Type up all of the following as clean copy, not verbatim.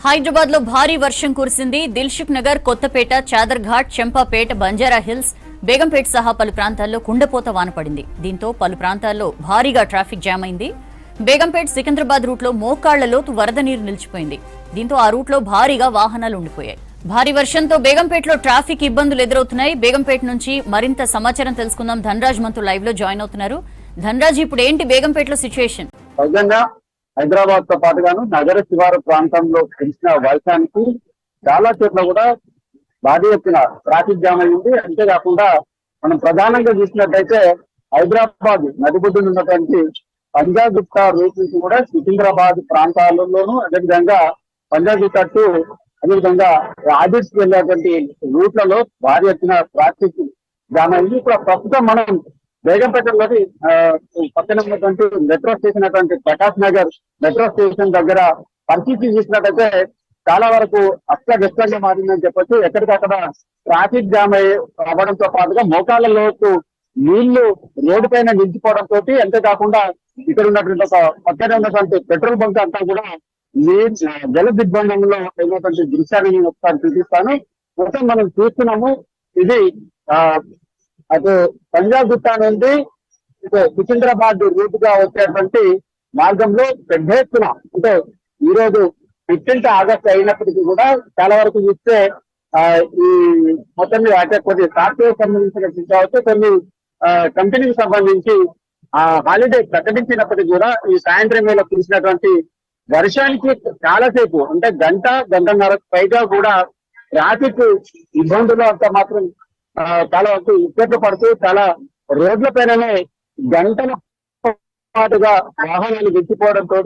హైదరాబాద్ లో భారీ వర్షం కురిసింది. దిల్సుఖ్ నగర్, కొత్తపేట, చాదర్ఘాట్, చెంపాపేట్, బంజారా హిల్స్, బేగంపేట్ సహా పలు ప్రాంతాల్లో కుండపోత వాన పడింది. దీంతో పలు ప్రాంతాల్లో భారీగా ట్రాఫిక్ జామ్ అయింది. బేగంపేట్ సికింద్రాబాద్ రూట్లో మోకాళ్ల లోతు వరద నీరు నిలిచిపోయింది. దీంతో ఆ రూట్లో భారీగా వాహనాలు ఉండిపోయాయి. భారీ వర్షంతో బేగంపేటలో ట్రాఫిక్ ఇబ్బందులు ఎదురవుతున్నాయి. బేగంపేట నుంచి మరింత సమాచారం తెలుసుకుందాం. ధనరాజ్ మనతో లైవ్ లో జాయిన్ అవుతున్నారు. ధనరాజ్, ఇప్పుడు ఏంటి బేగంపేటలో సిచ్యువేషన్? హైదరాబాద్ తో పాటుగాను నగర శివారు ప్రాంతంలో కురిసిన వర్షానికి చాలా చోట్ల కూడా భారీ ఎత్తున ట్రాఫిక్ జామ్ అయింది. అంతేకాకుండా మనం ప్రధానంగా చూసినట్టయితే హైదరాబాద్ నడిబొడ్డున ఉన్నటువంటి పంజాబ్ గుప్తా రూట్ నుంచి కూడా సికింద్రాబాద్ ప్రాంతాలలోనూ, అదేవిధంగా పంజాబ్ గుప్తా టు అదేవిధంగా ఆదిట్స్ వెళ్ళేటువంటి రూట్లలో భారీ ఎత్తున ట్రాఫిక్ జామ్ అయింది. ఇప్పుడు ప్రస్తుతం మనం బేగంపేటలోని పక్కన ఉన్నటువంటి మెట్రో స్టేషన్ అటువంటి ప్రకాష్ నగర్ మెట్రో స్టేషన్ దగ్గర పరిస్థితి చూసినట్టయితే చాలా వరకు అస్తవ్యస్తంగా మారిందని చెప్పొచ్చు. ఎక్కడికక్కడ ట్రాఫిక్ జామ్ అవ్వడంతో పాటుగా మోకాళ్ళ లోతు నీళ్లు రోడ్డు పైన నిలిచిపోవడంతో, అంతేకాకుండా ఇక్కడ ఉన్నటువంటి ఒక పక్కనే ఉన్నటువంటి పెట్రోల్ బంక్ అంతా కూడా జల దిగ్బంధంలో అయినటువంటి దృశ్యాన్ని నేను ఒకసారి చూపిస్తాను. మొత్తం మనం చూస్తున్నాము. ఇది అటు పంజాబ్ గుట్ట నుండి సికింద్రాబాద్ రూట్ గా వచ్చేటువంటి మార్గంలో పెద్ద ఎత్తున, అంటే ఈ రోజు 15 ఆగస్టు అయినప్పటికీ కూడా చాలా వరకు చూస్తే ఈ మొత్తం అంటే కొన్ని సాఫ్ట్వేర్ సంబంధించిన కావచ్చు, కొన్ని కంపెనీకి సంబంధించి హాలిడే ప్రకటించినప్పటికీ కూడా ఈ సాయంత్రం వేళ కురిసినటువంటి వర్షానికి చాలాసేపు, అంటే గంటన్నర పైగా కూడా ట్రాఫిక్ ఇబ్బందులు అంతా మాత్రం చాలా వరకు ఇబ్బంది పడుతూ చాలా రోడ్ల పైననే గంటల పాటుగా వాహనాలు వెచ్చిపోవడంతో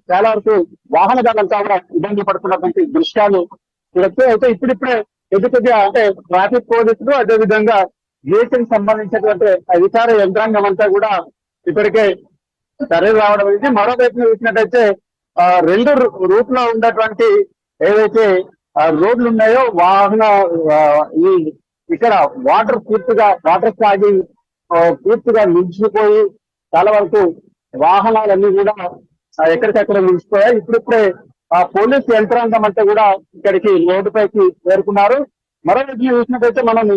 చాలా వరకు వాహనదారులంతా కూడా ఇబ్బంది పడుతున్నటువంటి దృశ్యాలు చూడొచ్చు. అయితే ఇప్పుడిప్పుడే కొద్దిగా అంటే ట్రాఫిక్ పోలీసులు, అదేవిధంగా జిఎస్టీకి సంబంధించినటువంటి అధికార యంత్రాంగం అంతా కూడా ఇప్పటికే తరలి రావడం అనేది. మరోవైపు చూసినట్టయితే 2 రూట్ లో ఉన్నటువంటి ఏవైతే రోడ్లు ఉన్నాయో ఈ ఇక్కడ వాటర్ సాగి పూర్తిగా నిలిచిపోయి చాలా వరకు వాహనాలన్నీ కూడా ఎక్కడికక్కడ నిలిచిపోయాయి. ఇప్పుడిప్పుడే పోలీసు యంత్రాంగం అంతా కూడా ఇక్కడికి రోడ్డుపైకి చేరుకున్నారు. మరోవైపు చూసినట్టయితే మనం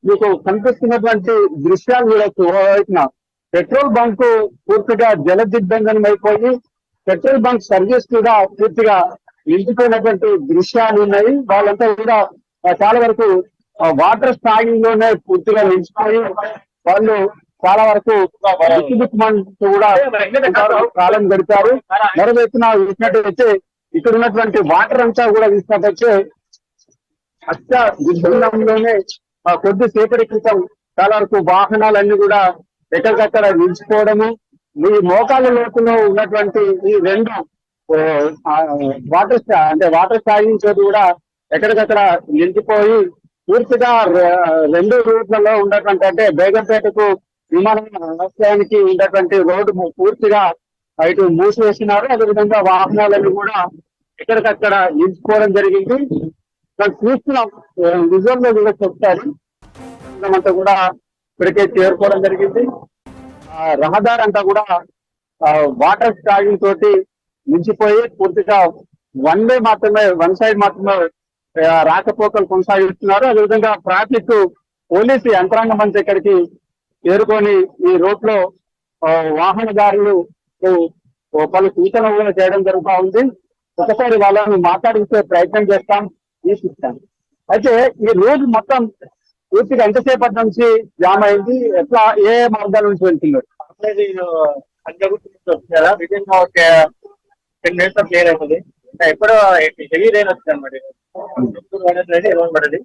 మీకు కనిపిస్తున్నటువంటి దృశ్యాలు చూడొచ్చు. ఓవైపున పెట్రోల్ బంక్ పూర్తిగా జల దిగ్బంధనం అయిపోయి పెట్రోల్ బంక్ సర్వీస్ కూడా పూర్తిగా నిలిచిపోయినటువంటి దృశ్యాలు ఉన్నాయి. వాళ్ళంతా కూడా చాలా వరకు వాటర్ స్టాగింగ్ లోనే పూర్తిగా నిలిచిపోయి వాళ్ళు చాలా వరకు కూడా కాలం గడిపారు. మరోవైపున చూసినట్టయితే ఇక్కడ ఉన్నటువంటి వాటర్ అంతా కూడా చూసినట్టయితే అత్య దిగ్బంధంలోనే కొద్దిసేపటి క్రితం చాలా వరకు వాహనాలన్నీ కూడా ఎక్కడికక్కడ నిలిచిపోవడము, ఈ మోకాళ్ళ లోతులో ఉన్నటువంటి ఈ 2 వాటర్ స్టాగింగ్ చోటు కూడా ఎక్కడికక్కడ నిలిచిపోయి పూర్తిగా 2 రూట్లలో ఉన్నటువంటి, అంటే బేగంపేటకు విమానాశ్రయానికి ఉన్నటువంటి రోడ్డు పూర్తిగా ఇటు మూసివేసినారు. అదేవిధంగా వాహనాలను కూడా ఎక్కడికక్కడ నిలిచిపోవడం జరిగింది. చూస్తున్నాం విజువల్ లో కూడా చెప్తారు. అంతా కూడా ఇప్పటికే చేరుకోవడం జరిగింది. రహదారి అంతా కూడా వాటర్ స్టాగింగ్ తోటి నిలిచిపోయి పూర్తిగా వన్ సైడ్ మాత్రమే రాకపోకలు కొనసాగిస్తున్నారు. అదేవిధంగా ట్రాఫిక్ పోలీసు యంత్రాంగం అంతా ఇక్కడికి చేరుకొని ఈ రోడ్ లో వాహనదారులు పలు సూచనలు కూడా చేయడం జరుగుతూ ఉంది. ఒకసారి వాళ్ళని మాట్లాడించే ప్రయత్నం చేస్తాం, తీసుకుంటాం. అయితే ఈ రోడ్ మొత్తం పూర్తిగా ఎంతసేపటి నుంచి జామ్ అయింది, ఎట్లా ఏ మార్గాల నుంచి వెళ్తున్నారు? వచ్చారా విదిన్ ఒక 10 minutes క్లియర్ అవుతుంది. ఎప్పుడు హెవీ రైన్ వచ్చింది అనమాట. పడింది.